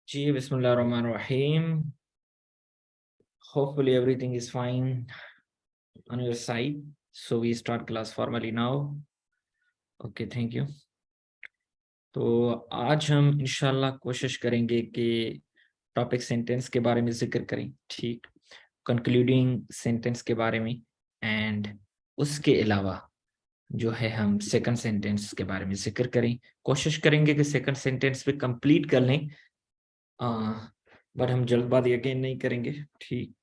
जी बिस्मिल्लाहिर्रहमानिर्रहीम. Hopefully everything is fine on your side. So we start class formally now. Okay, thank you. तो आज हम इंशाल्लाह कोशिश करेंगे कि टॉपिक सेंटेंस के बारे में जिक्र करें, ठीक, कंक्लूडिंग सेंटेंस के बारे में, एंड उसके अलावा जो है हम सेकंड सेंटेंस के बारे में जिक्र करें. कोशिश करेंगे कि सेकंड सेंटेंस पे कंप्लीट कर लें, बट हम जल्दबाजी अगेन नहीं करेंगे, ठीक.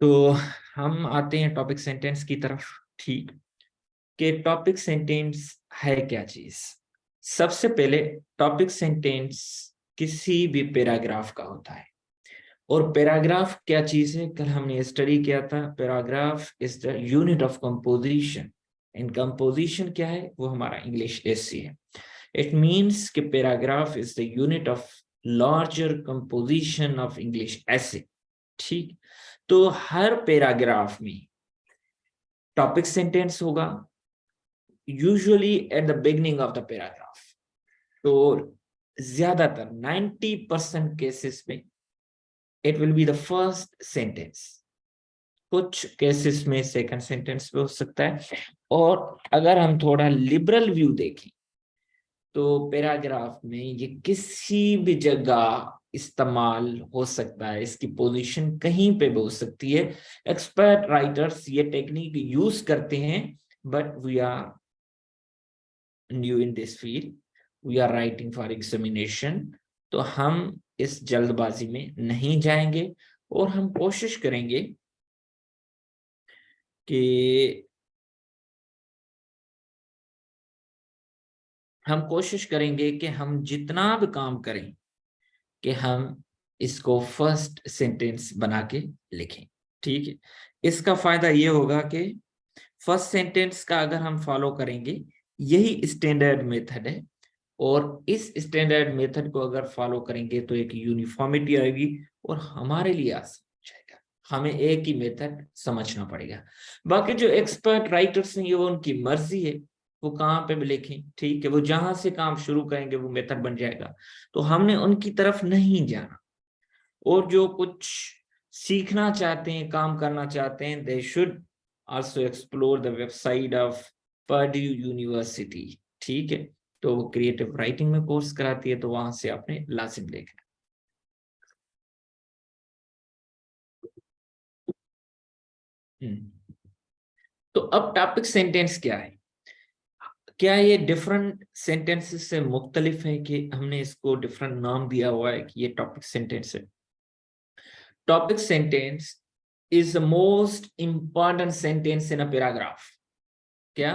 तो हम आते हैं टॉपिक सेंटेंस की तरफ, ठीक. कि टॉपिक सेंटेंस है क्या चीज. सबसे पहले टॉपिक सेंटेंस किसी भी पैराग्राफ का होता है. और पैराग्राफ क्या चीज है, कल हमने स्टडी किया था. Paragraph is the unit of composition. And composition क्या है, वो हमारा इंग्लिश एसे है. इट मींस कि paragraph is the unit of larger composition of English essay, ठीक. तो हर पैराग्राफ में टॉपिक सेंटेंस होगा, usually at the beginning of the paragraph. तो ज्यादातर 90% केसेस में it will be the first sentence. कुछ केसेस में सेकंड सेंटेंस भी हो सकता है. और अगर हम थोड़ा लिबरल व्यू देखें तो पैराग्राफ में ये किसी भी जगह इस्तेमाल हो सकता है. इसकी पोजीशन कहीं पे भी हो सकती है. एक्सपर्ट राइटर्स ये टेक्निक यूज करते हैं, but we are new in this field, we are writing for examination. तो हम इस जल्दबाजी में नहीं जाएंगे और हम कोशिश करेंगे कि हम जितना भी काम करें कि हम इसको फर्स्ट सेंटेंस बना के लिखें, ठीक है. इसका फायदा ये होगा कि फर्स्ट सेंटेंस का अगर हम फॉलो करेंगे, यही स्टैंडर्ड मेथड है. और इस स्टैंडर्ड मेथड को अगर फॉलो करेंगे तो एक यूनिफॉर्मिटी आएगी और हमारे लिए आसान हो जाएगा. हमें एक ही मेथड समझना पड़ेगा. बाकी जो एक्सपर्ट राइटर्स हैं, ये वो उनकी मर्जी है, वो कहाँ पे भी लिखें, ठीक है. वो जहां से काम शुरू करेंगे वो मेथड बन जाएगा. तो हमने उनकी तरफ नहीं जाना. और जो कुछ सीखना चाहते हैं, काम करना चाहते हैं, they should also explore the website of Purdue university, ठीक है. तो वो क्रिएटिव राइटिंग में कोर्स कराती है, तो वहां से आपने लाजिम देखना. तो अब टॉपिक सेंटेंस क्या है. क्या ये डिफरेंट सेंटेंसेस से मुख्तलिफ है कि हमने इसको डिफरेंट नाम दिया हुआ है कि ये टॉपिक सेंटेंस है. Topic sentence is the most important sentence in a paragraph. क्या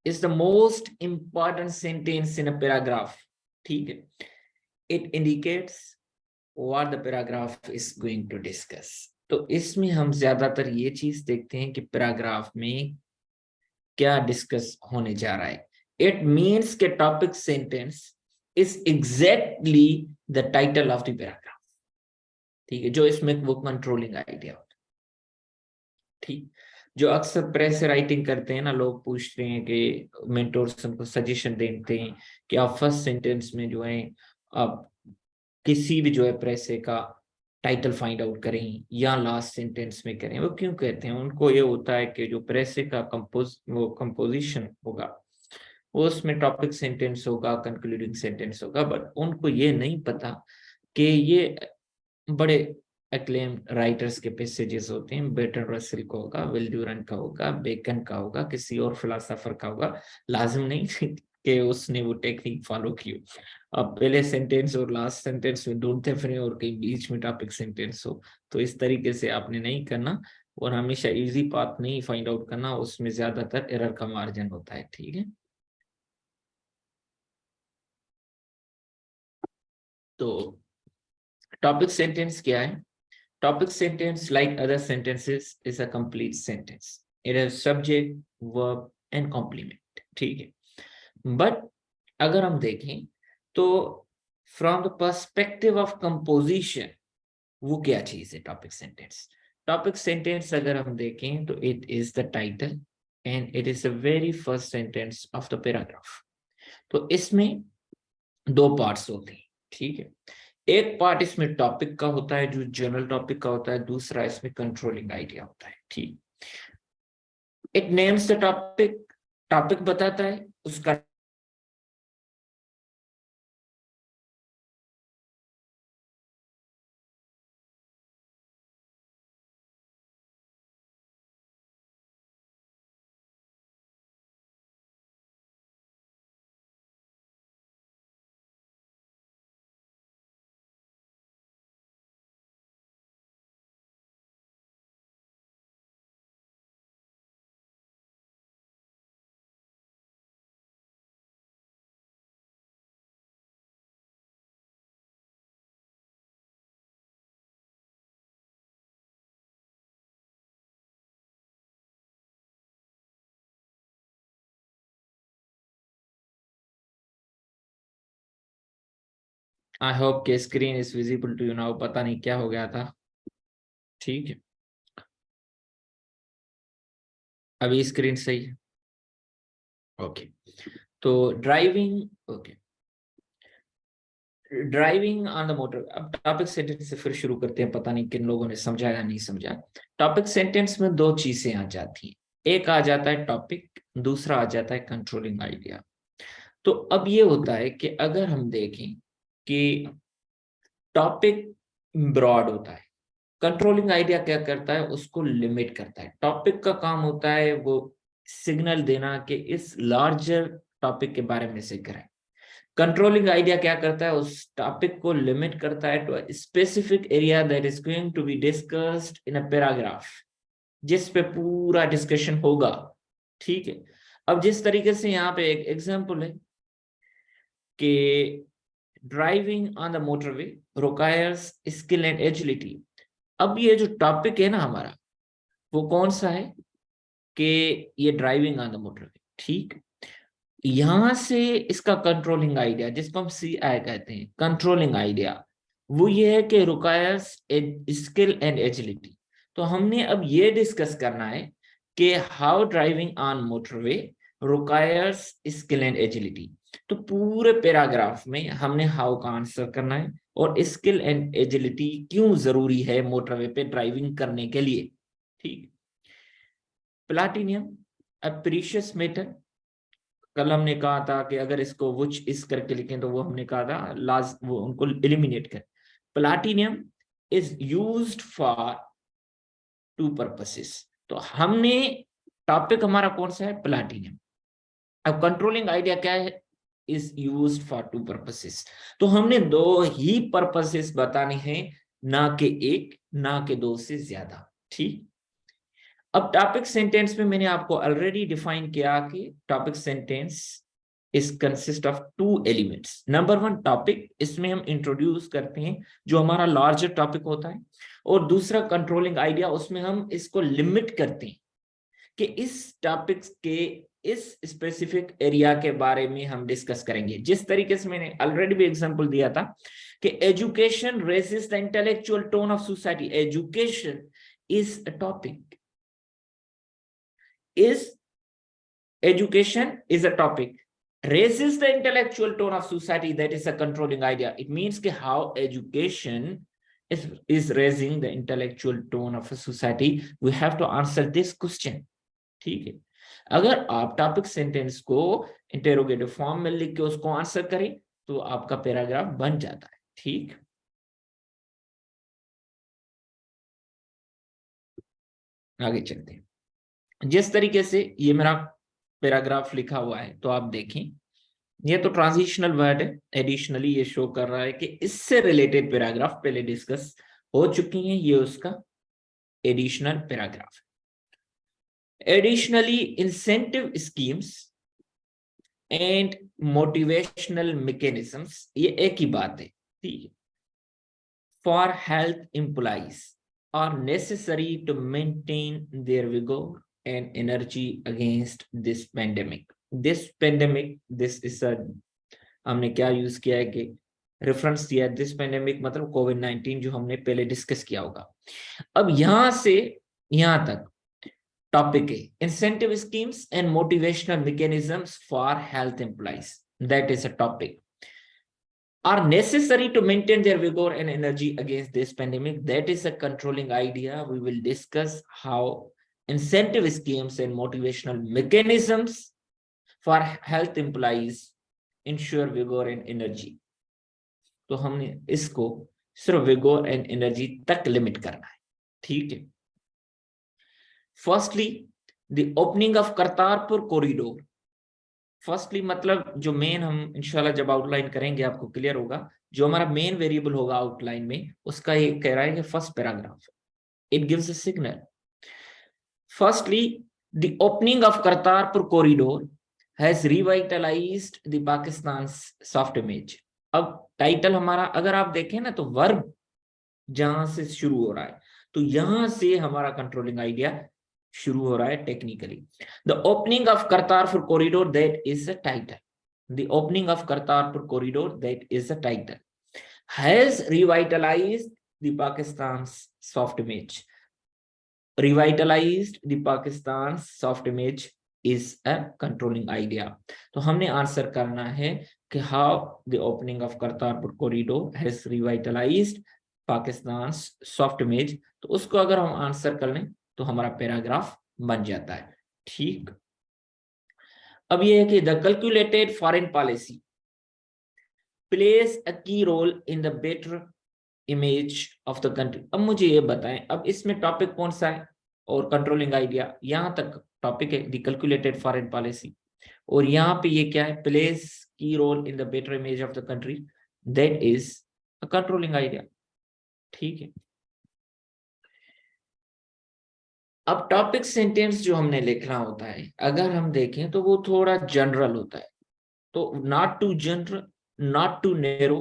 is the most important sentence in a paragraph, ठीक है. It indicates what the paragraph is going to discuss. तो इसमें हम ज्यादातर ये चीज देखते हैं कि पैराग्राफ में क्या डिस्कस होने जा रहा है. इट मीन्स के topic sentence is exactly the title of the paragraph, ठीक है. जो इसमें वो कंट्रोलिंग आइडिया होता है, ठीक. जो अक्सर प्रेस राइटिंग करते हैं ना, लोग पूछते हैं कि मेंटोर्स उनको सजेशन देते हैं कि आप फर्स्ट सेंटेंस में जो है आप किसी भी जो है प्रेस का टाइटल फाइंड आउट करें या लास्ट सेंटेंस में करें. वो क्यों कहते हैं, उनको ये होता है कि जो प्रेस का कंपोजिशन होगा वो उसमें टॉपिक सेंटेंस होगा, कंक्लूडिंग सेंटेंस होगा. बट उनको ये नहीं पता कि ये बड़े एक्लेम राइटर्स के पैसेजेस होते हैं. बेर्ट्रैंड रसेल का होगा, विल ड्यूरेंट का होगा, बेकन का होगा, किसी और फिलोसोफर का होगा. लाजिम नहीं कि उसने वो टेक्निक फॉलो की. अब पहले सेंटेंस और लास्ट सेंटेंस में ढूंढते फिर और कहीं बीच में टॉपिक सेंटेंस हो, तो इस तरीके से आपने नहीं करना. और हमेशा इजी पाथ नहीं फाइंड आउट करना, उसमें ज्यादातर एरर का मार्जिन होता है, ठीक है. तो टॉपिक सेंटेंस क्या है. Topic sentence like other sentences is a complete sentence. It has subject, verb and complement, ठीक है. बट अगर हम देखें तो from the perspective of composition, वो क्या चीज है टॉपिक सेंटेंस. टॉपिक सेंटेंस अगर हम देखें तो it is the title, and it is the very first sentence of the paragraph. तो इसमें दो पार्ट्स होते हैं, ठीक है। एक पार्ट इसमें टॉपिक का होता है जो जनरल टॉपिक का होता है, दूसरा इसमें कंट्रोलिंग आइडिया होता है, ठीक। It names the topic, topic बताता है उसका आई होप के screen is visible to you now. पता नहीं क्या हो गया था, ठीक है। अभी स्क्रीन सही है, ओके। तो driving, okay, driving on the motor. अब टॉपिक सेंटेंस से फिर शुरू करते हैं, पता नहीं किन लोगों ने समझा या नहीं समझा। टॉपिक सेंटेंस में दो चीजें आ जाती हैं, एक आ जाता है टॉपिक, दूसरा आ जाता है कंट्रोलिंग आइडिया। तो अब ये होता है कि अगर हम देखें कि टॉपिक ब्रॉड होता है, कंट्रोलिंग आइडिया क्या करता है, उसको लिमिट करता है। टॉपिक का काम होता है वो सिग्नल देना कि इस लार्जर टॉपिक के बारे में जिक्र है। कंट्रोलिंग आइडिया क्या करता है, उस टॉपिक को लिमिट करता है to specific area that is going to be discussed in a paragraph, जिस पे पूरा डिस्कशन होगा, ठीक है। अब जिस तरीके से यहाँ पे एक एग्जांपल है कि driving on the motorway requires skill and agility. अब ये जो टॉपिक है ना हमारा, वो कौन सा है कि ये ड्राइविंग ऑन द मोटरवे, ठीक। यहां से इसका कंट्रोलिंग आइडिया, जिसको हम CI कहते हैं, कंट्रोलिंग आइडिया, वो ये है कि रिक्वायर्स स्किल एंड एजिलिटी। तो हमने अब ये डिस्कस करना है कि how driving on motorway requires skill and agility. तो पूरे पैराग्राफ में हमने हाउ का आंसर करना है और स्किल एंड एजिलिटी क्यों जरूरी है मोटरवे पे ड्राइविंग करने के लिए, ठीक। प्लाटिनियम अ प्रीशियस मेटल, कल हमने कहा था कि अगर इसको वुच इस करके लिखें तो वो हमने कहा था लाज वो उनको एलिमिनेट कर। Platinum is used for to purposes. तो हमने टॉपिक हमारा कौन सा है, प्लाटिनियम। अब कंट्रोलिंग आइडिया क्या है, is used for to purposes. तो हमने दो ही पर्पसेस बताने हैं, ना कि एक, ना कि दो से ज्यादा, ठीक। अब टॉपिक सेंटेंस में मैंने आपको ऑलरेडी डिफाइन किया कि topic sentence is consist of two elements. Number one topic, इसमें हम इंट्रोड्यूस करते हैं जो हमारा लार्जर टॉपिक होता है, और दूसरा कंट्रोलिंग आइडिया, उसमें हम इसको लिमिट करते हैं कि इस टॉपिक के इस स्पेसिफिक एरिया के बारे में हम डिस्कस करेंगे। जिस तरीके से मैंने ऑलरेडी भी एग्जांपल दिया था कि education raises the intellectual tone of society. Education is a topic, is education is a topic, raises the intellectual tone of society, that is a controlling idea. It means कि how education is raising the intellectual tone of a society. We have to answer this question, ठीक है। अगर आप topic sentence को interrogative form में लिख के उसको आंसर करें तो आपका पैराग्राफ बन जाता है, ठीक। आगे चलते हैं। जिस तरीके से ये मेरा पैराग्राफ लिखा हुआ है तो आप देखें, ये तो ट्रांजिशनल वर्ड है, एडिशनली ये शो कर रहा है कि इससे रिलेटेड पैराग्राफ पहले डिस्कस हो चुकी हैं, ये उसका additional paragraph. Additionally incentive schemes and motivational mechanisms, ये एक ही बात है, ठीक है। For health employees are necessary to maintain their vigour and energy against this pandemic. This pandemic, this is a, हमने क्या यूज किया है कि रेफरेंस दिया है, दिस पेंडेमिक मतलब कोविड-19 जो हमने पहले डिस्कस किया होगा। अब यहां से यहां तक टॉपिक है incentive schemes and motivational mechanisms for health employees, that is a topic are necessary to maintain their vigor and energy against this pandemic. That is a controlling idea. We will discuss how incentive schemes and motivational mechanisms for health employees ensure vigor and energy. तो हमने इसको सिर्फ vigor and energy तक limit करना है, ठीक है। Firstly the opening of Kartarpur corridor. Firstly मतलब जो मेन हम इंशाल्लाह जब आउटलाइन करेंगे आपको क्लियर होगा, जो हमारा मेन वेरिएबल होगा आउटलाइन में उसका ये कह रहा है कि first paragraph it gives a signal. Firstly the opening of Kartarpur corridor has revitalised the Pakistan soft image. अब टाइटल हमारा अगर आप देखें ना तो वर्ब जहां से शुरू हो रहा है, तो यहां से हमारा कंट्रोलिंग आइडिया शुरू हो रहा है technically. The opening of Kartarpur corridor that is the title, the opening of Kartarpur corridor that is the title has revitalised the Pakistan soft image. Revitalised the Pakistan soft image is a controlling idea. तो हमने answer करना है कि how the opening of Kartarpur corridor has revitalised Pakistan soft image. तो उसको अगर हम answer कर लें तो हमारा पैराग्राफ बन जाता है, ठीक। अब ये है कि the calculated foreign policy place a key role in the better image of the country. अब मुझे ये बताएं, अब इसमें टॉपिक कौन सा है और कंट्रोलिंग आइडिया, यहां तक टॉपिक है द कैलकुलेटेड फॉरेन पॉलिसी, और यहाँ पे ये क्या है, plays key role in the better image of the country, that is a controlling idea, ठीक है। अब टॉपिक सेंटेंस जो हमने लिखना होता है अगर हम देखें तो वो थोड़ा जनरल होता है, तो not too general not too narrow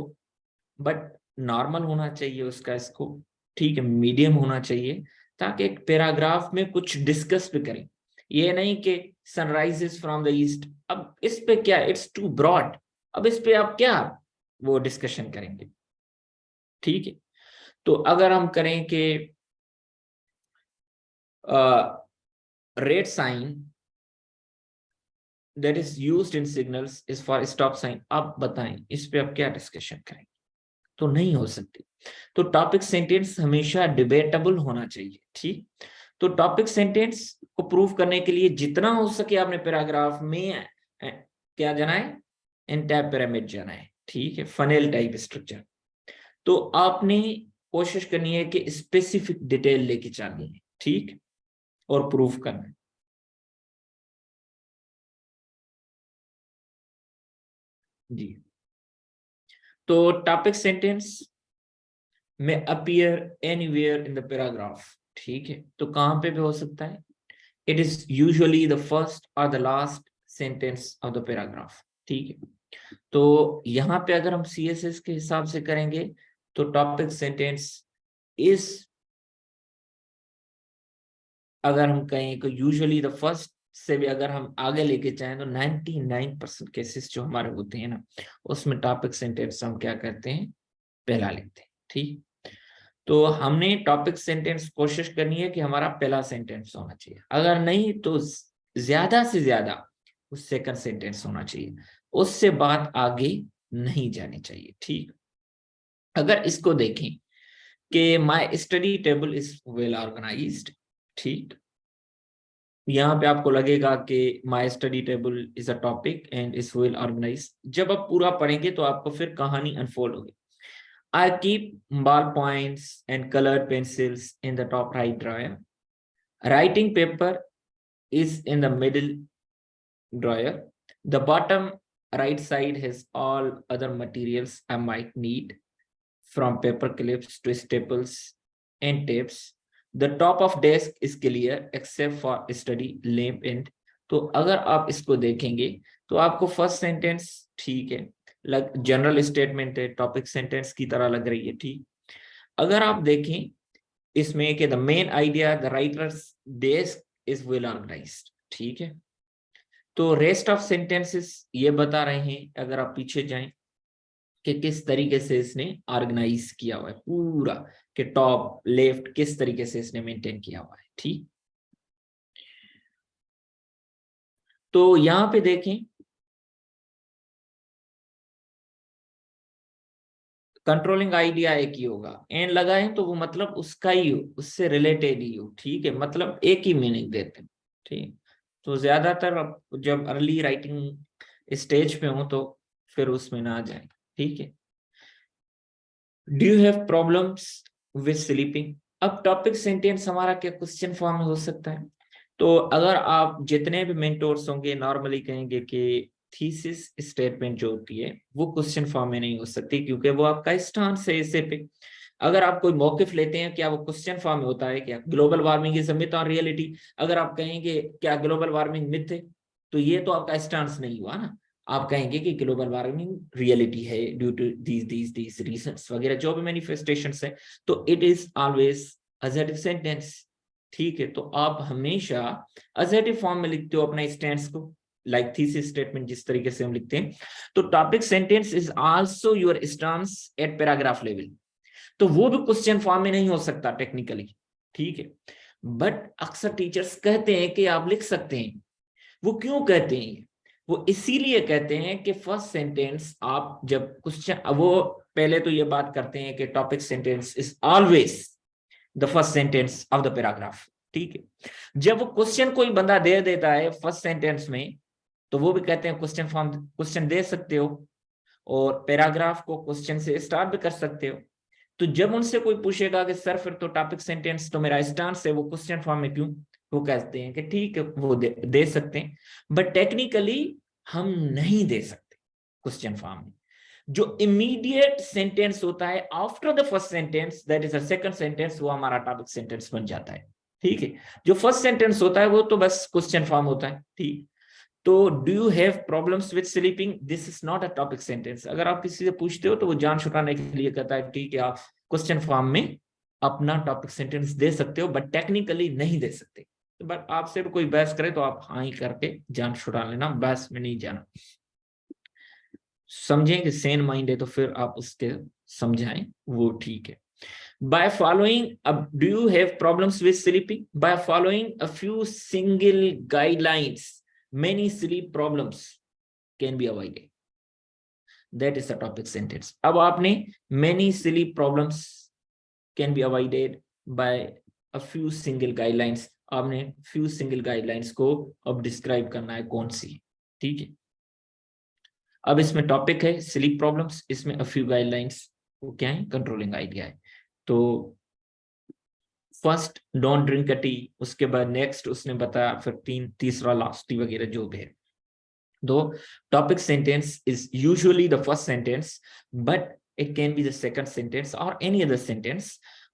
but normal होना चाहिए उसका स्कोप, ठीक है, मीडियम होना चाहिए, ताकि एक पैराग्राफ में कुछ डिस्कस भी करें। ये नहीं कि सनराइजेस फ्रॉम द ईस्ट, अब इस पे क्या, इट्स टू ब्रॉड, अब इस पे आप क्या वो डिस्कशन करेंगे, ठीक है। तो अगर हम करें कि red sign that is used in signals is for stop sign, आप बताएं इस पे आप क्या डिस्कशन करेंगे, तो नहीं हो सकती। तो टॉपिक सेंटेंस हमेशा डिबेटेबल होना चाहिए, ठीक। तो टॉपिक सेंटेंस को प्रूव करने के लिए जितना हो सके आपने पैराग्राफ में क्या जाना है, एंटायर पिरामिड जाना है, ठीक है, फनेल टाइप स्ट्रक्चर। तो आपने कोशिश करनी है कि स्पेसिफिक डिटेल लेके चलनी है, ठीक, और प्रूफ करना है। जी, तो टॉपिक सेंटेंस में appear anywhere in the paragraph, ठीक है, तो कहां पे भी हो सकता है, it is usually the first or the last sentence of the paragraph, ठीक है। तो यहाँ पे अगर हम CSS के हिसाब से करेंगे तो टॉपिक सेंटेंस इज, अगर हम कहें तो यूजुअली द फर्स्ट से भी अगर हम आगे लेके जाएं तो 99% केसेस जो हमारे होते हैं ना, उसमें टॉपिक सेंटेंस हम क्या करते हैं, पहला लिखते हैं, ठीक। तो हमने टॉपिक सेंटेंस कोशिश करनी है कि हमारा पहला सेंटेंस होना चाहिए, अगर नहीं तो ज्यादा से ज्यादा उस सेकंड सेंटेंस होना चाहिए, उससे बात आगे नहीं जानी चाहिए, ठीक। अगर इसको देखें कि my study table is well organised, ठीक, यहाँ पे आपको लगेगा कि my study table is a topic and is well organised. जब आप पूरा पढ़ेंगे तो आपको फिर कहानी अनफोल्ड होगी। I keep ballpoints and colored pencils in the top right drawer. Writing paper is in the middle drawer. The bottom right side has all other materials I might need, from paper clips to staples and tapes. The top of desk is clear except for study lamp and, तो अगर आप इसको देखेंगे तो आपको first sentence ठीक है, general statement है, टॉपिक सेंटेंस की तरह लग रही है, ठीक। अगर आप देखें इसमें कि the main idea the writers desk is well organised, ठीक है। तो रेस्ट ऑफ सेंटेंसेस ये बता रहे हैं, अगर आप पीछे जाएं कि किस तरीके से इसने ऑर्गेनाइज किया हुआ है पूरा, कि टॉप लेफ्ट किस तरीके से इसने मेंटेन किया हुआ है, ठीक। तो यहाँ पे देखें, कंट्रोलिंग आइडिया एक ही होगा, एन लगाए तो वो मतलब उसका ही हो, उससे रिलेटेड ही हो, ठीक है, मतलब एक ही मीनिंग देते हैं, ठीक। तो ज्यादातर अब जब अर्ली राइटिंग स्टेज पे हो तो फिर उसमें ना जाए, ठीक है। Do you have problems with sleeping? अब टॉपिक सेंटेंस हमारा क्या क्वेश्चन फॉर्म में हो सकता है? तो अगर आप जितने भी मेंटोर्स होंगे नॉर्मली कहेंगे कि थीसिस स्टेटमेंट जो होती है वो क्वेश्चन फॉर्म में नहीं हो सकती, क्योंकि वो आपका स्टांस है इसे पे। अगर आप कोई मौकिफ लेते हैं, क्या वो क्वेश्चन फॉर्म में होता है? क्या global warming is a myth और रियलिटी? अगर आप कहेंगे क्या ग्लोबल वार्मिंग मिथ है, तो ये तो आपका स्टांस नहीं हुआ ना। आप कहेंगे कि ग्लोबल वार्मिंग रियलिटी है ड्यू टू दीज रीजंस वगैरह जो भी मैनिफेस्टेशंस है, तो it is always assertive sentence, ठीक है। तो आप हमेशा असर्टिव फॉर्म में लिखते हो अपना स्टेंस को, लाइक थीसिस स्टेटमेंट जिस तरीके से हम लिखते हैं। तो topic sentence is also your stance at paragraph level, तो वो भी क्वेश्चन फॉर्म में नहीं हो सकता टेक्निकली, ठीक है। बट अक्सर टीचर्स कहते हैं कि आप लिख सकते हैं। वो क्यों कहते हैं? वो इसीलिए कहते हैं कि फर्स्ट सेंटेंस आप जब क्वेश्चन, वो पहले तो ये बात करते हैं कि topic sentence is always the first sentence of the paragraph, ठीक है। जब वो क्वेश्चन कोई बंदा दे देता है फर्स्ट सेंटेंस में, तो वो भी कहते हैं क्वेश्चन फॉर्म, क्वेश्चन दे सकते हो और पैराग्राफ को क्वेश्चन से स्टार्ट भी कर सकते हो। तो जब उनसे कोई पूछेगा कि सर फिर तो टॉपिक सेंटेंस तो मेरा स्टांस है, वो क्वेश्चन फॉर्म में क्यों? वो कहते हैं कि ठीक है वो दे सकते हैं, बट टेक्निकली हम नहीं दे सकते क्वेश्चन फॉर्म में। जो इमीडिएट सेंटेंस होता है after the first sentence, that is a second sentence, वो हमारा टॉपिक सेंटेंस बन जाता है, ठीक है। जो फर्स्ट सेंटेंस होता है वो तो बस क्वेश्चन फॉर्म होता है, ठीक। तो do you have problems with sleeping, this is not a topic sentence. अगर आप किसी से पूछते हो तो वो जान छुड़ाने के लिए कहता है ठीक है आप क्वेश्चन फॉर्म में अपना टॉपिक सेंटेंस दे सकते हो, बट टेक्निकली नहीं दे सकते। बट आपसे भी कोई बहस करे तो आप हाँ ही करके जान छुड़ा लेना, बहस में नहीं जाना। समझें कि सेन माइंड है तो फिर आप उसके समझाएं, वो ठीक है। by following do you have problems with sleeping? By following a few single guidelines, many sleep problems can be avoided. That is a topic sentence. अब आपने many sleep problems can be avoided by a few single guidelines, आपने few single guidelines को अब describe करना है कौन सी, ठीक है। अब इसमें टॉपिक है स्लीप प्रॉब्लम्स, इसमें a few guidelines वो क्या है? कंट्रोलिंग आइडिया है। तो first don't drink a T, उसके बाद नेक्स्ट उसने बताया, फिर तीसरा लास्ट टी वगैरह जो भी है। दो topic sentence is usually the first sentence, but it can be the second sentence or any other sentence,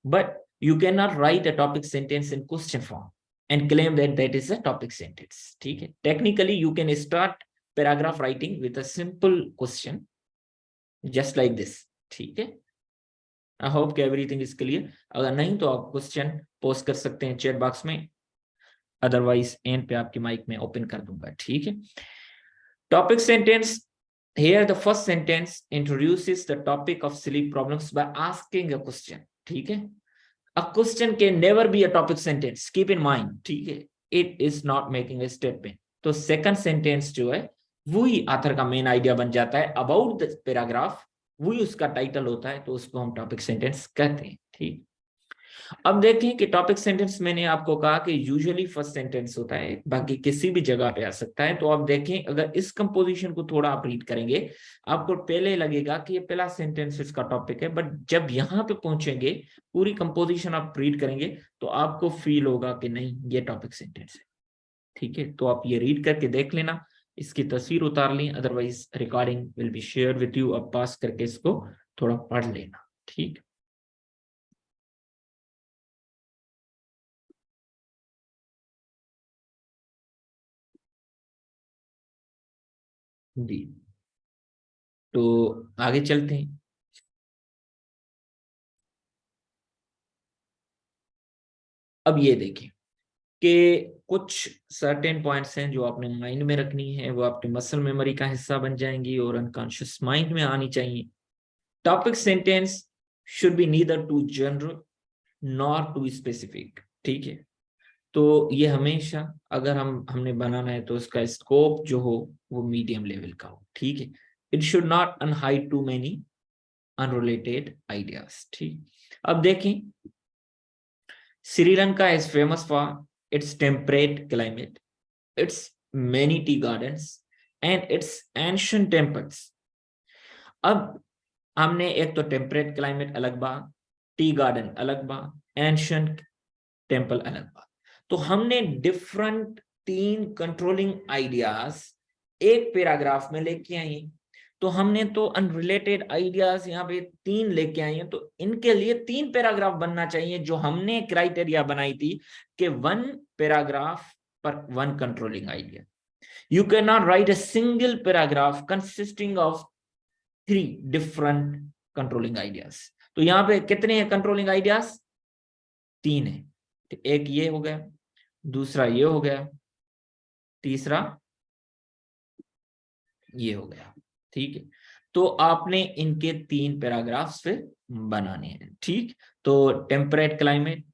but you cannot write a topic sentence in question form and claim that that is a topic sentence, ठीक है। technically you can start paragraph writing with a simple question just like this, ठीक है। I hope कि everything is clear. अगर नहीं तो आप question post कर सकते हैं चैट बॉक्स में, अदरवाइज एंड पे आपकी माइक में ओपन कर दूंगा, ठीक है। Topic sentence, here the first sentence introduces the topic of sleep problems by asking a question, ठीक है। a question can never be a topic sentence, keep in mind, ठीक है। it is not making a statement। तो second sentence जो है वही author का main idea बन जाता है अबाउट द पैराग्राफ, वही उसका टाइटल होता है, तो उसको हम टॉपिक सेंटेंस कहते हैं, ठीक। अब देखें कि टॉपिक सेंटेंस मैंने आपको कहा कि यूजुअली फर्स्ट सेंटेंस होता है, बाकी किसी भी जगह पे आ सकता है। तो आप देखें अगर इस कंपोजिशन को थोड़ा आप रीड करेंगे, आपको पहले लगेगा कि ये पहला सेंटेंस इसका टॉपिक है, बट जब यहाँ पे पहुंचेंगे पूरी कंपोजिशन आप रीड करेंगे तो आपको फील होगा कि नहीं ये टॉपिक सेंटेंस है, ठीक है। तो आप ये रीड करके देख लेना, इसकी तस्वीर उतार लें, otherwise recording will be share with you, अब पास करके इसको थोड़ा पढ़ लेना, ठीक। जी, तो आगे चलते हैं। अब ये देखिए कि कुछ सर्टेन पॉइंट्स हैं जो आपने माइंड में रखनी है, वो आपके मसल मेमोरी का हिस्सा बन जाएंगी और अनकॉन्शियस माइंड में आनी चाहिए। Topic sentence should be neither too general nor too specific, ठीक है। तो ये हमेशा अगर हमने बनाना है तो उसका स्कोप जो हो वो मीडियम लेवल का हो, ठीक है। It should not unhide to many unrelated ideas, ठीक। अब देखें, Sri Lanka is famous for its temperate climate, its many tea gardens and its ancient temples. अब हमने एक तो टेम्परेट क्लाइमेट अलग बा, टी गार्डन अलग बा, एंशियंट टेम्पल अलग बा। तो हमने डिफरेंट 3 कंट्रोलिंग आइडियाज एक पैराग्राफ में लेके आई। तो हमने तो अनरिलेटेड आइडियाज यहाँ पे 3 लेके आई हैं, तो इनके लिए 3 पैराग्राफ बनना चाहिए, जो हमने क्राइटेरिया बनाई थी कि 1 पैराग्राफ पर 1 controlling idea. You cannot write a single paragraph consisting of 3 different controlling ideas. तो यहां पे कितने हैं कंट्रोलिंग आइडियाज? 3 है। तो एक ये हो गया, दूसरा ये हो गया, तीसरा ये हो गया, ठीक है। तो आपने इनके 3 पैराग्राफ्स फिर बनाने हैं, ठीक। तो temperate climate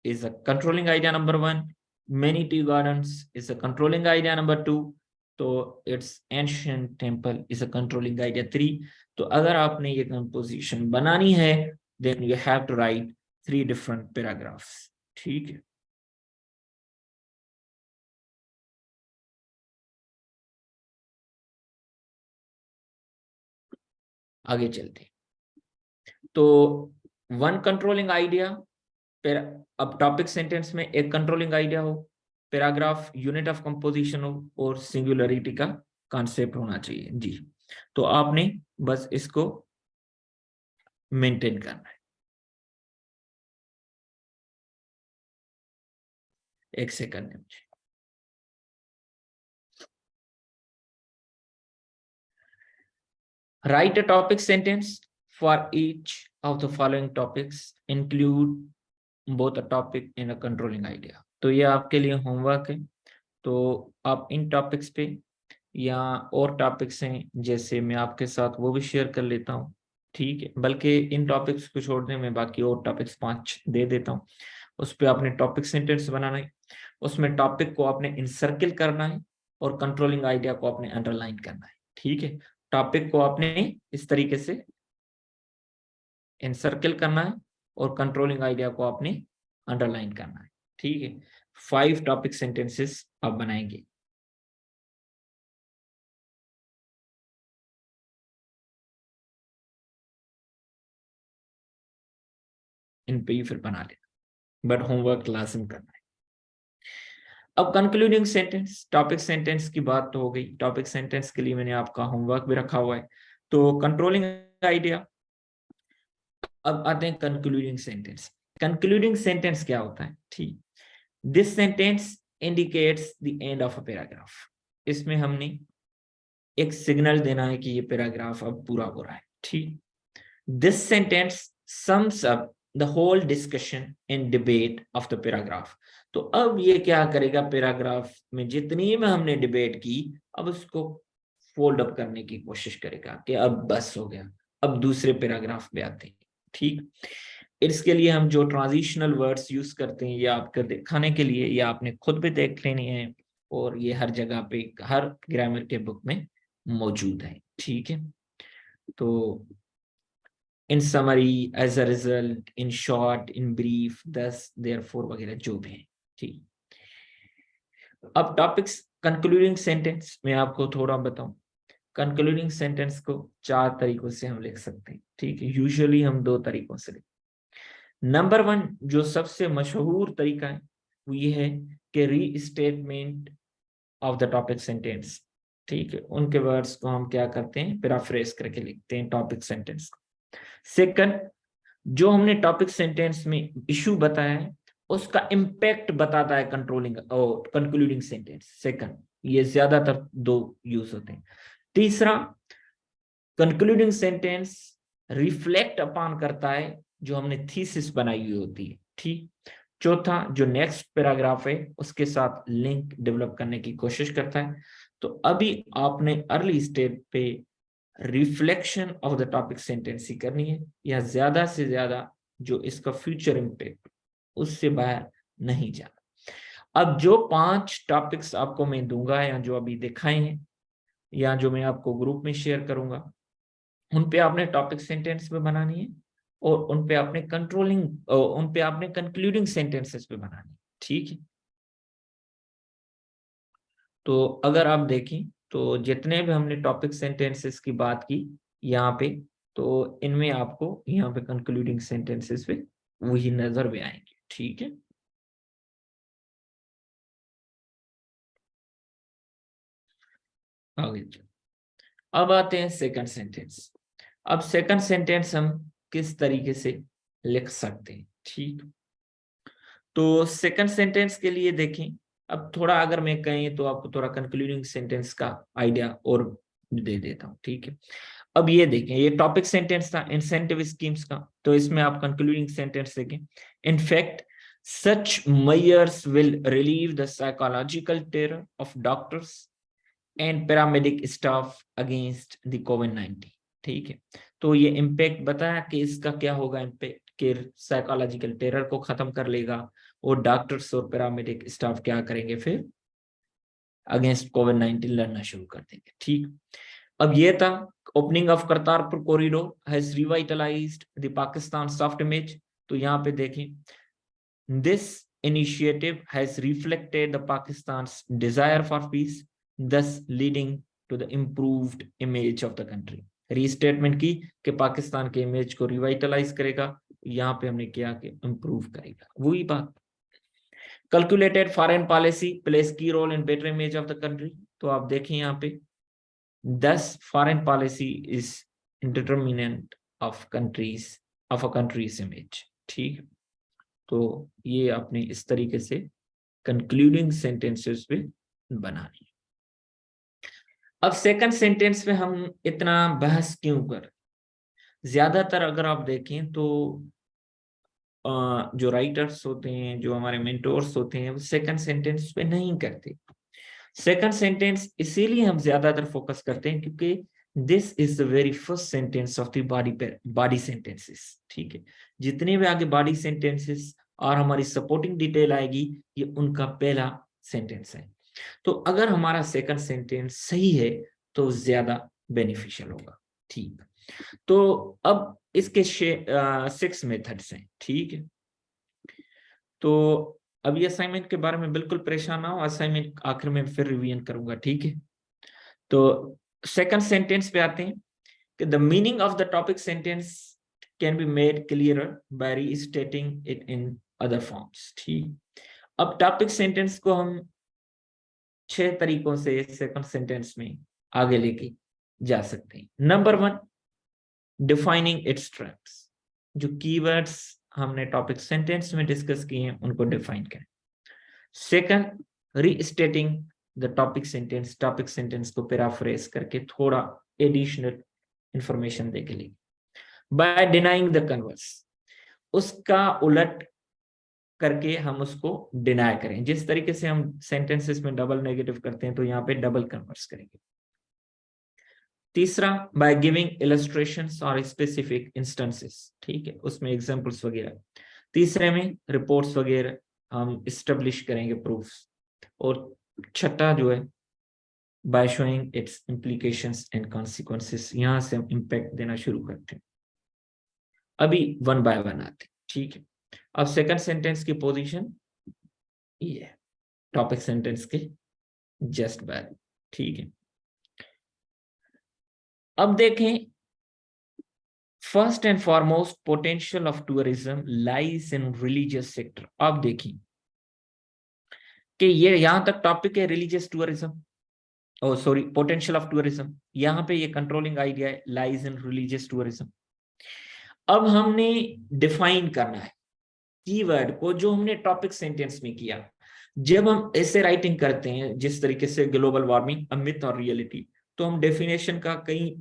is a controlling idea number 1, many tea gardens is a controlling idea number 2, तो its ancient temple is a controlling idea 3। तो अगर आपने ये कंपोजिशन बनानी है then you have to write 3 different paragraphs, ठीक है। आगे चलते, तो 1 कंट्रोलिंग आइडिया, अब टॉपिक सेंटेंस में एक कंट्रोलिंग आइडिया हो, पैराग्राफ यूनिट ऑफ कंपोजिशन हो और सिंगुलरिटी का कॉन्सेप्ट होना चाहिए जी। तो आपने बस इसको मेंटेन करना है। एक सेकंड में right a topic sentence for each of the following topics, include both a topic in a controlling idea. तो ये आपके लिए होमवर्क है। तो आप इन टॉपिक्स पे या और टॉपिक्स हैं जैसे मैं आपके साथ वो भी शेयर कर लेता हूँ, ठीक है। बल्कि इन टॉपिक्स को छोड़ने में बाकी और टॉपिक्स 5 दे देता हूँ। उस पर आपने टॉपिक सेंटेंस बनाना है, उसमें टॉपिक को आपने इनसर्किल करना है और कंट्रोलिंग आइडिया को आपने अंडरलाइन करना है, ठीक है। टॉपिक को आपने इस तरीके से इनसर्किल करना है और कंट्रोलिंग आइडिया को आपने अंडरलाइन करना है, ठीक है। 5 टॉपिक सेंटेंसेस आप बनाएंगे। इन पे ही फिर बना लेना, बट होमवर्क लाजिम करना है। अब कंक्लूडिंग सेंटेंस, टॉपिक सेंटेंस की बात तो हो गई, टॉपिक सेंटेंस के लिए मैंने आपका होमवर्क भी रखा हुआ है। तो कंट्रोलिंग आइडिया, अब आते हैं कंक्लूडिंग सेंटेंस। कंक्लूडिंग सेंटेंस क्या होता है, ठीक। This sentence indicates the end of a paragraph. इसमें हमने एक सिग्नल देना है कि ये पैराग्राफ अब पूरा हो रहा है, ठीक। This sentence sums up the whole discussion and debate of the paragraph. तो अब ये क्या करेगा, पैराग्राफ में जितनी में हमने डिबेट की, अब उसको फोल्ड अप करने की कोशिश करेगा कि अब बस हो गया, अब दूसरे पैराग्राफ पे आते हैं, ठीक। इसके लिए हम जो ट्रांजिशनल वर्ड्स यूज करते हैं, ये आपको दिखाने के लिए, ये आपने खुद भी देख लेनी है और ये हर जगह पे हर ग्रामर के बुक में मौजूद है, ठीक है। तो in summary, as a result, in short, in brief, thus, therefore वगैरह जो भी है, ठीक। अब टॉपिक्स, कंक्लूडिंग सेंटेंस मैं आपको थोड़ा बताऊं। कंक्लूडिंग सेंटेंस को 4 तरीकों से हम लिख सकते हैं, ठीक है। यूजुअली हम 2 तरीकों से लिखते हैं। नंबर 1 जो सबसे मशहूर तरीका है वो ये है कि restatement of the topic sentence, ठीक है। उनके वर्ड्स को हम क्या करते हैं, पैराफ्रेज करके लिखते हैं टॉपिक सेंटेंस को। सेकंड, जो हमने टॉपिक सेंटेंस में इशू बताया है उसका इंपैक्ट बताता है कंट्रोलिंग और कंक्लूडिंग सेंटेंस। सेकंड, ये ज्यादातर 2 यूज होते हैं। तीसरा, कंक्लूडिंग सेंटेंस रिफ्लेक्ट अपॉन करता है जो हमने थीसिस बनाई हुई होती है, ठीक। चौथा, जो नेक्स्ट पैराग्राफ है उसके साथ लिंक डेवलप करने की कोशिश करता है। तो अभी आपने अर्ली स्टेज पे reflection of the topic sentence ही करनी है, या ज्यादा से ज्यादा जो इसका फ्यूचर इंपैक्ट उससे बाहर नहीं जाना। अब जो 5 टॉपिक्स आपको मैं दूंगा या जो अभी दिखाए हैं या जो मैं आपको ग्रुप में शेयर करूंगा, उन पे आपने टॉपिक सेंटेंस पे बनानी है और उन पे आपने कंक्लूडिंग सेंटेंसेस पे बनानी है। ठीक है, तो अगर आप देखें तो जितने भी हमने टॉपिक सेंटेंसेस की बात की यहाँ पे, तो इनमें आपको यहाँ पे कंक्लूडिंग सेंटेंसेस पे वही नजर भी आएंगे। ठीक है, आगे चलो। अब आते हैं सेकंड सेंटेंस। अब सेकंड सेंटेंस हम किस तरीके से लिख सकते हैं? ठीक, तो सेकंड सेंटेंस के लिए देखें, अब थोड़ा अगर मैं कहें तो आपको थोड़ा कंक्लूडिंग सेंटेंस का आइडिया और दे देता हूं। ठीक है, अब ये देखें, ये टॉपिक सेंटेंस था इंसेंटिव स्कीम्स का, तो इसमें आप कंक्लूडिंग सेंटेंस देखें, in fact such measures will relieve the psychological terror of doctors and paramedic staff against the कोविड-19। ठीक है, तो ये इम्पैक्ट बताया कि इसका क्या होगा, इम्पैक्ट के साइकोलॉजिकल टेरर को खत्म कर लेगा और डॉक्टर्स और पैरामेडिक स्टाफ क्या करेंगे, फिर अगेंस्ट कोविड-19 लड़ना शुरू कर देंगे। ठीक, अब ये था opening of Kartarpur corridor has revitalised the Pakistan soft image. तो यहाँ पे देखें, this initiative has reflected the Pakistan's desire for peace, thus leading to the improved image of the country। Restatement की कि पाकिस्तान के इमेज को रिवाइटलाइज करेगा, यहाँ पे हमने किया कि इम्प्रूव करेगा, वही बात। Calculated foreign policy plays key role in better image of the country. तो आप देखें यहाँ पे, thus foreign policy is determinant of a country's image। ठीक, तो ये आपने इस तरीके से कंक्लूडिंग सेंटेंसेस पे बनानी। अब सेकंड सेंटेंस पे हम इतना बहस क्यों कर, ज्यादातर अगर आप देखें तो जो राइटर्स होते हैं, जो हमारे मेंटोर्स होते हैं, वो सेकंड सेंटेंस पे नहीं करते। सेकंड सेंटेंस इसीलिए हम ज्यादातर फोकस करते हैं क्योंकि this is the very first sentence of the body sentences. ठीक है, जितने भी आगे बॉडी सेंटेंसेस और हमारी सपोर्टिंग डिटेल आएगी, ये उनका पहला सेंटेंस है। तो अगर हमारा सेकंड सेंटेंस सही है तो ज्यादा बेनिफिशियल होगा। ठीक, तो अब इसके 6 मेथड्स हैं। ठीक है, तो अब ये असाइनमेंट के बारे में बिल्कुल परेशान ना हो, असाइनमेंट आखिर में फिर रिवीजन करूंगा। ठीक है, तो सेकंड सेंटेंस पे आते हैं कि the meaning of the topic sentence can be made clearer by restating it in other forms. ठीक, अब टॉपिक सेंटेंस को हम 6 तरीकों से सेकंड सेंटेंस में आगे लेके जा सकते हैं। Number 1, defining it's strengths. जो कीवर्ड्स हमने टॉपिक सेंटेंस में डिस्कस किए हैं उनको डिफाइन करें। सेकंड, रीस्टेटिंग द टॉपिक सेंटेंस को पैराफ्रेज करके थोड़ा एडिशनल इंफॉर्मेशन देके लिए। बाय डिनाइंग द कन्वर्स, उसका उलट करके हम उसको डिनाई करें। जिस तरीके से हम सेंटेंसेस में डबल नेगेटिव करते हैं, तो यहाँ पे डबल कन्वर्स करेंगे। तीसरा, बाय गिविंग इलस्ट्रेशंस और स्पेसिफिक इंस्टेंसेस। ठीक है, उसमें एग्जांपल्स वगैरह। तीसरे में रिपोर्ट्स वगैरह हम एस्टेब्लिश करेंगे, प्रूफ्स। और छठा जो है, by showing it's implications and consequences, यहां से हम इंपैक्ट देना शुरू करते हैं। अभी वन बाय वन आते हैं। ठीक है, अब सेकंड सेंटेंस की पोजीशन ये है टॉपिक सेंटेंस के जस्ट बाद। ठीक है, अब देखें, first and foremost potential of tourism lies in religious sector. अब देखिए कि ये यहां तक टॉपिक है religious tourism, oh sorry potential of tourism, यहां पे ये कंट्रोलिंग आइडिया है लाइज इन रिलीजियस टूरिज्म। अब हमने डिफाइन करना है कीवर्ड को, जो हमने टॉपिक सेंटेंस में किया। जब हम ऐसे राइटिंग करते हैं जिस तरीके से ग्लोबल वार्मिंग, अ मिथ और रियलिटी, तो हम डेफिनेशन का कई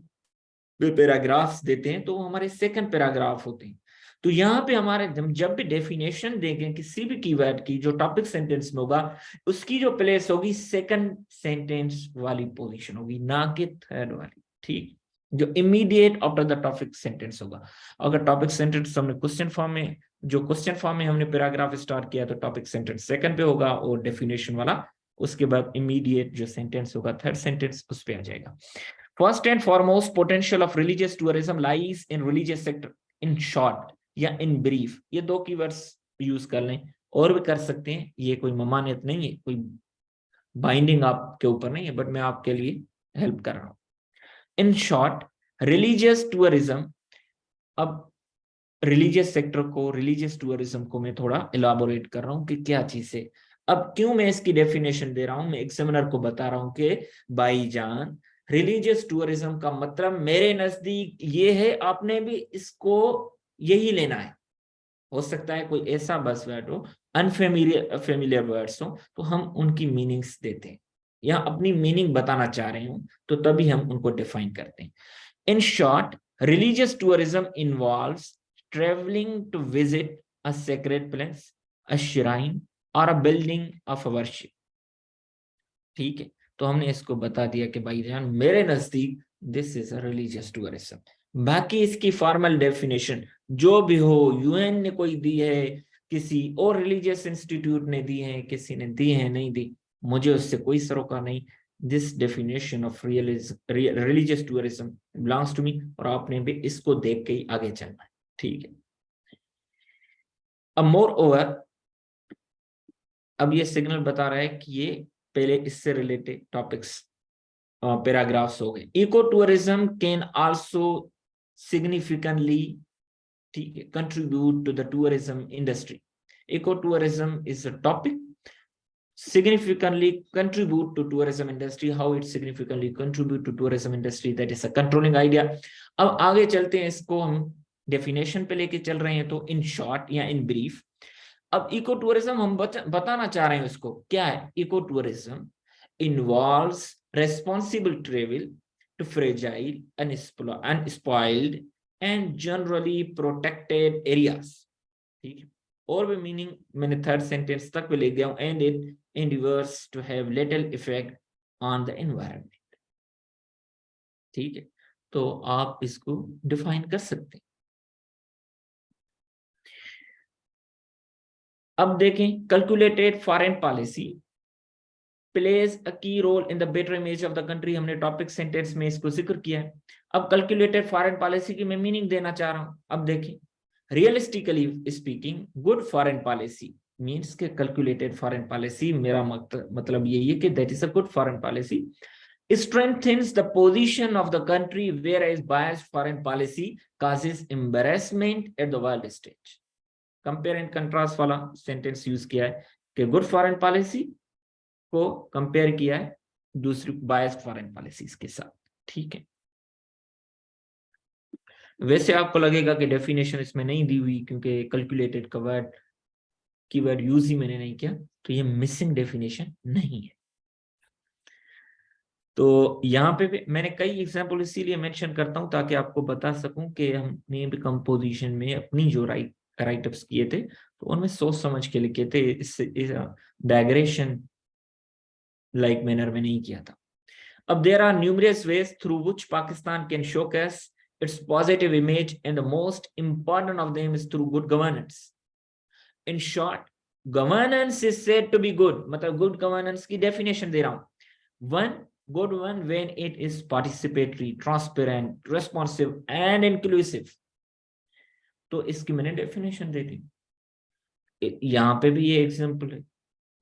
पैराग्राफ्स देते हैं, तो वो हमारे सेकंड पैराग्राफ होते हैं। तो यहाँ पे हमारे जब भी डेफिनेशन देंगे किसी भी कीवर्ड की जो टॉपिक सेंटेंस में होगा, उसकी जो प्लेस होगी सेकंड सेंटेंस वाली पोजीशन होगी, ना कि थर्ड वाली। ठीक, जो immediate after the topic sentence होगा। अगर टॉपिक सेंटेंस हमने क्वेश्चन फॉर्म में, जो क्वेश्चन फॉर्म में हमने पैराग्राफ स्टार्ट किया तो टॉपिक सेंटेंस सेकंड पे होगा और डेफिनेशन वाला उसके बाद इमीडिएट जो सेंटेंस होगा थर्ड सेंटेंस उस पे आ जाएगा। First and foremost potential of religious tourism lies in religious sector in short या इन ब्रीफ। ये दो कीवर्ड्स यूज कर लें, और भी कर सकते हैं, ये कोई ममानियत नहीं है, कोई बाइंडिंग आपके ऊपर नहीं है, बट मैं आपके लिए हेल्प कर रहा हूं। इन शॉर्ट रिलीजियस टूरिज्म, अब रिलीजियस सेक्टर को, रिलीजियस टूरिज्म को मैं थोड़ा इलाबोरेट कर रहा हूं कि क्या चीज है। अब क्यों मैं इसकी डेफिनेशन दे रहा हूं, मैं एग्जामिनर को बता रहा हूं कि भाईजान रिलीजियस टूरिज्म का मतलब मेरे नजदीक ये है, आपने भी इसको यही लेना है। हो सकता है कोई ऐसा बज़वर्ड हो, अनफेमिलियर वर्ड्स हो, तो हम उनकी मीनिंग्स देते हैं या अपनी मीनिंग बताना चाह रहे हो तो तभी हम उनको डिफाइन करते हैं। In short, religious tourism involves traveling to visit a sacred place, a shrine or a building of worship। ठीक है, तो हमने इसको बता दिया कि भाईजान मेरे नजदीक this is a religious tourism. बाकी इसकी फॉर्मल डेफिनेशन जो भी हो, यूएन ने कोई दी है, किसी और रिलीजियस इंस्टीट्यूट ने दी है, किसी ने दी है नहीं दी, मुझे उससे कोई सरोकार नहीं। This definition of religious tourism belongs to me, और आपने भी इसको देख के ही आगे चलना है। ठीक है, अब मोर ओवर, अब ये सिग्नल बता रहा है कि ये पहले इससे रिलेटेड टॉपिक्स पैराग्राफ्स हो गए। Eco tourism can also significantly, ठीक है, contribute to the tourism industry. Eco tourism is a topic, significantly contribute to tourism industry. How it significantly contribute to tourism industry, that is a controlling idea। अब आगे चलते हैं, इसको हम definition पे लेके चल रहे हैं। तो इन शॉर्ट या इन ब्रीफ, अब इको टूरिज्म हम बताना चाह रहे हैं उसको क्या है। Eco tourism involves responsible travel to fragile, unspoiled and generally protected areas. ठीक है, और भी मीनिंग मैंने थर्ड सेंटेंस तक भी ले गया हूं। And it endeavors to have little effect on the environment। ठीक है, तो आप इसको डिफाइन कर सकते हैं। अब देखें, calculated foreign policy plays a key role in the better image of the country. हमने टॉपिक सेंटेंस में इसको जिक्र किया है। अब कैलकुलेटेड फॉरेन पॉलिसी की मैं मीनिंग देना चाह रहा हूं। अब देखें, realistically speaking good foreign policy means के कैलकुलेटेड फॉरेन पॉलिसी, मेरा मतलब यही है कि that is a good foreign policy strengthens the position of the country, whereas biased foreign policy causes embarrassment at the world stage। Compare and contrast वाला sentence use किया है कि गुड फॉरेन पॉलिसी को कंपेयर किया है दूसरी biased foreign policies के साथ। ठीक है, वैसे आपको लगेगा कि डेफिनेशन इसमें नहीं दी हुई क्योंकि कैलकुलेटेड का वर्ड कीवर्ड यूज ही मैंने नहीं किया, तो ये मिसिंग डेफिनेशन नहीं है। तो यहाँ पे भी मैंने कई एग्जाम्पल इसीलिए मेंशन करता हूँ ताकि आपको बता सकूं कि हमने भी कंपोजिशन में अपनी जो राइटअप्स किए थे तो उनमें सोच समझ के लिखे थे, इससे डायग्रेशन लाइक मैनर में नहीं किया था। अब there are numerous ways through which Pakistan can showcase its positive image, and the most important of them is through good governance। In short, governance is said to be good, मतलब good governance की definition दे रहा हूं। One good one when it is participatory, transparent, responsive and inclusive। तो इसकी मैंने definition दे दी। यहां पे भी ये एग्जांपल है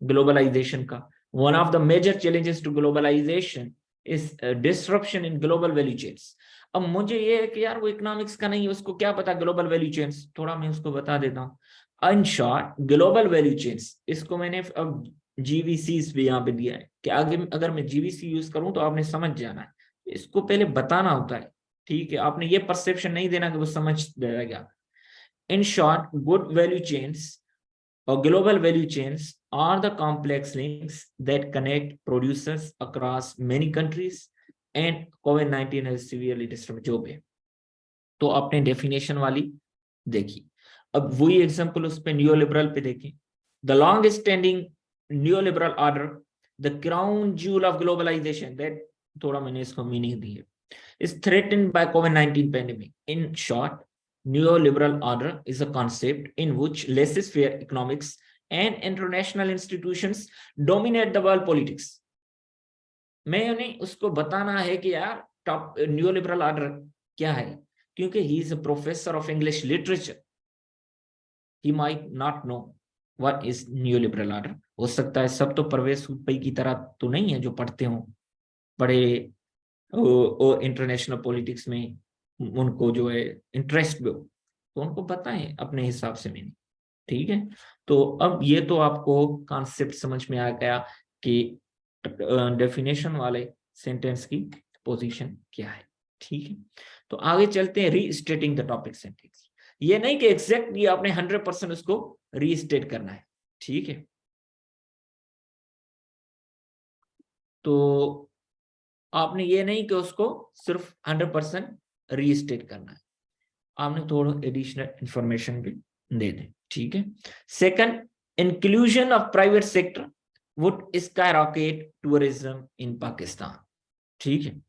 ग्लोबलाइजेशन का। One of the major challenges to globalization is disruption in global value chains. अब मुझे ये है कि यार वो इकोनॉमिक्स का नहीं है, उसको क्या पता ग्लोबल वैल्यू चेन्स, थोड़ा मैं उसको बता देता हूँ। In short, global value chains, इसको मैंने अब जीवीसीज भी यहाँ पे दिया है कि आगे अगर मैं जीवीसी यूज करूं तो आपने समझ जाना है, इसको पहले बताना होता है। ठीक है, आपने ये परसेप्शन नहीं देना कि वो समझ जाएगा। In short, good value chains or global value chains are the complex links that connect producers across many countries, and COVID-19 has severely disturbed जो भी। तो आपने डेफिनेशन वाली देखी, अब वही एग्जांपल उस पे न्यूलिबरल पे देखें। The long standing neoliberal order, the crown jewel of globalisation, that थोड़ा मैंने इसको मीनिंग दी है। is threatened by COVID-19 pandemic. In short, neoliberal order is a concept in which laissez-faire economics and international institutions dominate the world politics. मैंने उसको बताना है कि यार टॉप न्यूलिबरल ऑर्डर क्या है, क्योंकि he is a professor of English literature, he might not know what is neoliberal order. हो सकता है सब तो परवेज हुपई की तरह तो नहीं है जो पढ़ते हो बड़े इंटरनेशनल पॉलिटिक्स में उनको जो है इंटरेस्ट भी हो, तो उनको पता है अपने हिसाब से मैंने. ठीक है, तो अब ये तो आपको कॉन्सेप्ट समझ में आ गया कि डेफिनेशन वाले सेंटेंस की पोजीशन क्या है. ठीक है, तो आगे चलते हैं रीस्टेटिंग द टॉपिक सेंटेंस. ये नहीं कि एग्जैक्टली आपने 100% उसको रीस्टेट करना है. ठीक है, तो आपने ये नहीं कि उसको सिर्फ 100% रीस्टेट करना है, आपने थोड़ा एडिशनल इंफॉर्मेशन भी दे दें. ठीक है, second, inclusion of private sector would skyrocket tourism in Pakistan. ठीक है,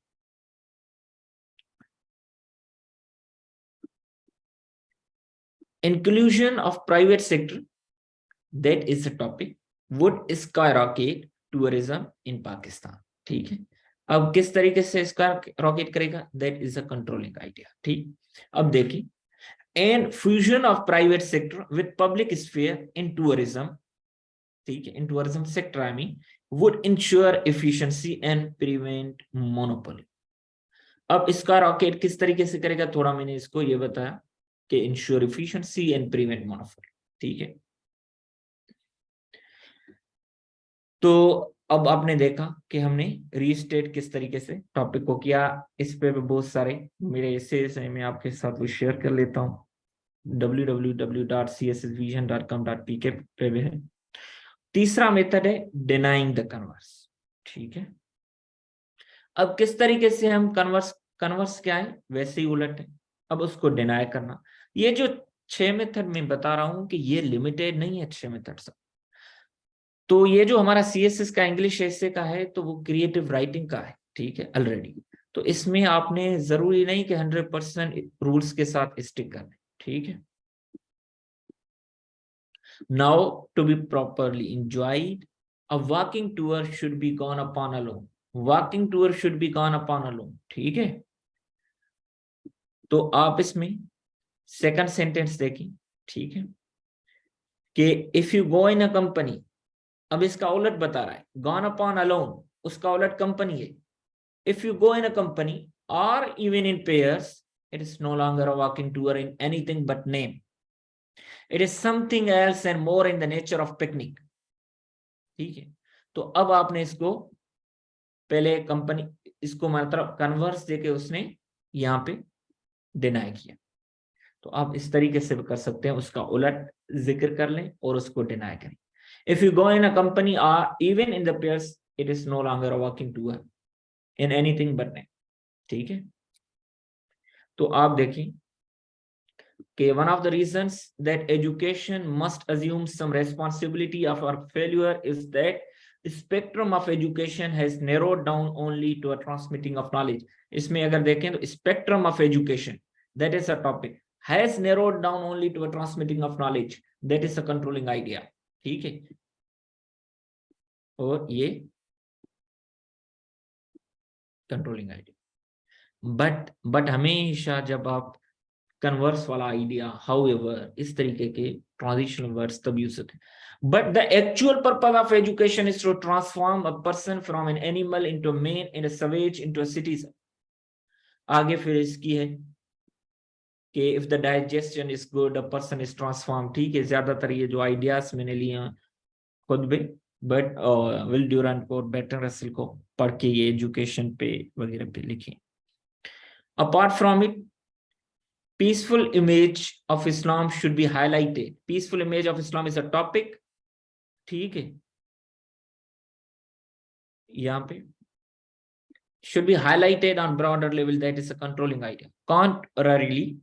inclusion of private sector, that is the topic, would skyrocket tourism in Pakistan. ठीक है, अब किस तरीके से स्काईरॉकेट करेगा, that is a controlling idea. ठीक, अब देखिए, and fusion of private sector with public sphere in tourism, ठीक है, in tourism sector I mean, would ensure efficiency and prevent monopoly. अब इसका रॉकेट किस तरीके से करेगा, थोड़ा मैंने इसको ये बताया कि ensure efficiency and prevent monopoly. ठीक है, तो अब आपने देखा कि हमने रीस्टेट किस तरीके से टॉपिक को किया. इस पे बहुत सारे मेरे एसेस हैं, मैं आपके साथ वो शेयर कर लेता हूँ. www.cssvision.com.pk पे भी है. तीसरा मेथड है डिनाइंग द कन्वर्स. ठीक है, अब किस तरीके से हम कन्वर्स क्या है, वैसे ही उलट है, अब उसको डिनाई करना. ये जो 6 मेथड मैं बता रहा हूं कि ये लिमिटेड नहीं है 6 मेथड से. तो ये जो हमारा सीएसएस का इंग्लिश एसे का है, तो वो क्रिएटिव राइटिंग का है. ठीक है, ऑलरेडी, तो इसमें आपने जरूरी नहीं कि 100% रूल्स के साथ स्टिक करने. ठीक है, now to be properly enjoyed, a walking tour should be gone upon alone. Walking tour should be gone upon alone. ठीक है, तो आप इसमें सेकंड सेंटेंस देखिए. ठीक है, कि if you go in a company, अब इसका उलट बता रहा है, गॉन अपॉन अलोन उसका उलट कंपनी है. If you go in a company or even in pairs, it is no longer a walking tour in anything but name. It is something else and more in the nature of picnic. ठीक है, तो अब आपने इसको पहले company, इसको मतलब converse देके उसने यहाँ पे डिनाई किया. तो आप इस तरीके से भी कर सकते हैं, उसका उलट जिक्र कर लें और उसको डिनाई करें. If you go in a company or even in the pairs, it is no longer a walking tour in anything but name. ठीक है, तो आप देखें कि one of the reasons that education must assume some responsibility of our failure is that spectrum of education has narrowed down only to a transmitting of knowledge. इसमें अगर देखें तो spectrum of education, that is a topic, has narrowed down only to a transmitting of knowledge, that is a controlling idea. ठीक है, और ये controlling idea. But हमेशा जब आप कन्वर्स वाला आइडिया, हाउएवर, इस तरीके के ट्रांजिशनल वर्ड्स तब यूज होते हैं. But the actual purpose of education is to transform a person from an animal into a man, in a savage into a citizen. आगे फिर इसकी है कि if the digestion is good, a person is transform. ठीक है, ज्यादातर ये जो आइडियाज मैंने लिए खुद भी, बट विल ड्यूरेंट को, बेटर रसल को पढ़ के ये एजुकेशन पे वगैरह पे लिखे. Apart from it, peaceful image of Islam should be highlighted. Peaceful image of Islam is a topic. ठीक है, यहाँ पे should be highlighted on broader level, that is a controlling idea. Contrarily,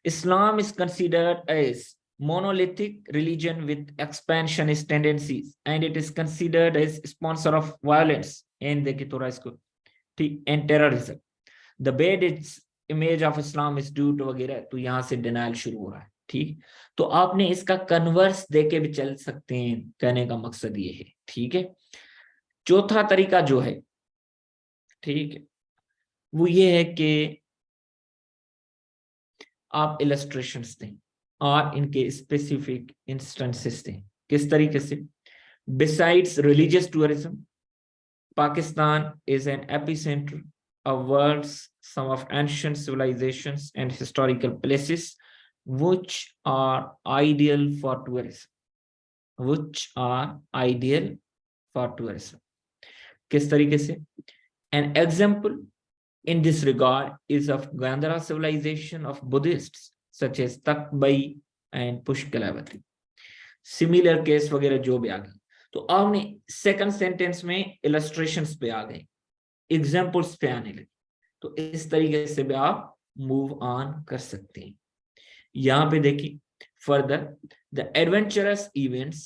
Islam is considered as monolithic religion with expansionist tendencies, and it is considered as sponsor of violence and देखिए थोड़ा इसको, ठीक, and terrorism. The bad is image of Islam is due to वगैरह, तो यहाँ से denial शुरू हो रहा है। ठीक, तो आपने इसका कन्वर्स देके भी चल सकते हैं, कहने का मकसद ये है। ठीक है, चौथा तरीका जो है, ठीक है, वो ये है कि आप इलस्ट्रेशंस दें और इनके स्पेसिफिक इंस्टेंसेस दें। किस तरीके से? Besides religious tourism, Pakistan is an epicenter of world's some of ancient civilizations and historical places which are ideal for tourism. Which are ideal for tourism. किस तरीके से? An example in this regard is of Gandhara civilization of Buddhists such as Takbai and Pushkalavati. Similar case वगैरह जो भी आ गए, तो आपने second sentence में इलस्ट्रेशंस पे आ गए, एग्जाम्पल्स पे आने लगे, तो इस तरीके से भी आप मूव ऑन कर सकते हैं। यहाँ पे देखिए, further the adventurous events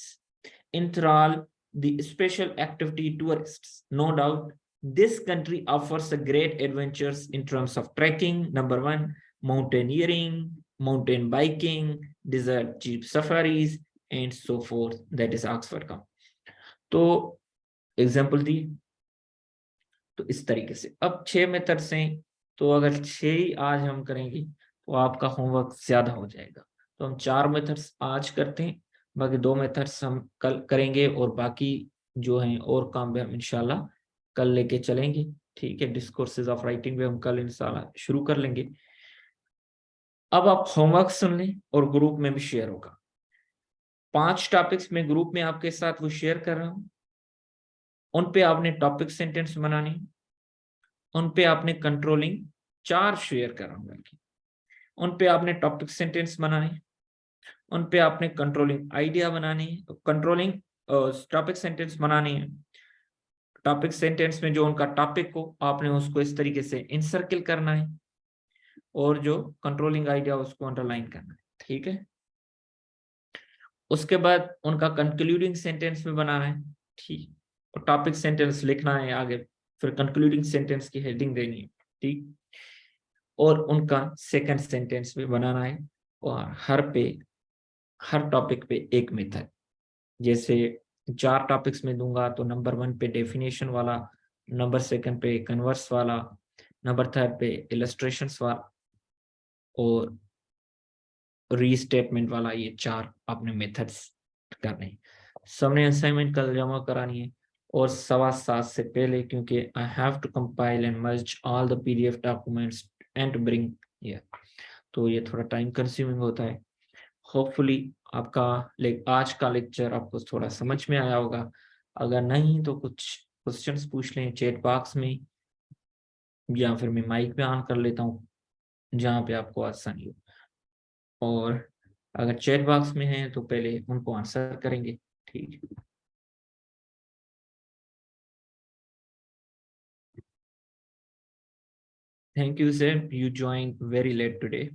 enthrall the special activity tourists. No doubt, this country offers a great adventures in terms of trekking, number one, mountaineering, mountain biking, desert jeep safaris, and so forth. That is Oxford का। तो example दी, तो इस तरीके से अब 6 methods हैं, तो अगर 6 ही आज हम करेंगे तो आपका होमवर्क ज्यादा हो जाएगा। तो हम 4 मेथड्स आज करते हैं, बाकी 2 मेथड्स हम कल करेंगे, और बाकी जो हैं और काम भी हम इंशाल्लाह कल लेके चलेंगे। ठीक है, डिस्कोर्सेज ऑफ राइटिंग भी हम कल इंशाल्लाह शुरू कर लेंगे। अब आप होमवर्क सुन लें और ग्रुप में भी शेयर होगा। 5 टॉपिक्स में ग्रुप में आपके साथ वो शेयर कर रहा हूँ, उन पे आपने टॉपिक सेंटेंस बनानी, उन पे आपने कंट्रोलिंग 4 शेयर कर रहा हूँ, उन पे आपने टॉपिक सेंटेंस बनाने, उन पे आपने कंट्रोलिंग आइडिया बनानी है, कंट्रोलिंग टॉपिक सेंटेंस बनानी है। टॉपिक सेंटेंस में जो उनका टॉपिक हो आपने उसको इस तरीके से इनसर्किल करना है, और जो कंट्रोलिंग आइडिया उसको अंडरलाइन करना है। ठीक है, उसके बाद उनका कंक्लूडिंग सेंटेंस भी बनाना है। ठीक, और टॉपिक सेंटेंस लिखना है आगे, फिर कंक्लूडिंग सेंटेंस की हेडिंग देनी है। ठीक, और उनका सेकंड सेंटेंस भी बनाना है, और हर टॉपिक पे एक मेथड, जैसे 4 टॉपिक्स में दूंगा तो नंबर 1 पे डेफिनेशन वाला, नंबर 2 पे कन्वर्स वाला, नंबर 3 पे इलस्ट्रेशंस वाला, और रीस्टेटमेंट वाला। ये 4 आपने मेथड्स करने। सबने असाइनमेंट कल जमा करानी है, और 7:15 से पहले, क्योंकि I have to compile and merge all the PDF documents and to bring here, तो ये थोड़ा टाइम कंज्यूमिंग होता है। होपफुली आपका आज का लेक्चर आपको थोड़ा समझ में आया होगा। अगर नहीं तो कुछ क्वेश्चंस पूछ लें चैट बॉक्स में, या फिर मैं माइक पे ऑन कर लेता हूँ जहाँ पे आपको आसानी हो, और अगर चैट बॉक्स में है तो पहले उनको आंसर करेंगे। ठीक है, thank you sir, you join very late today.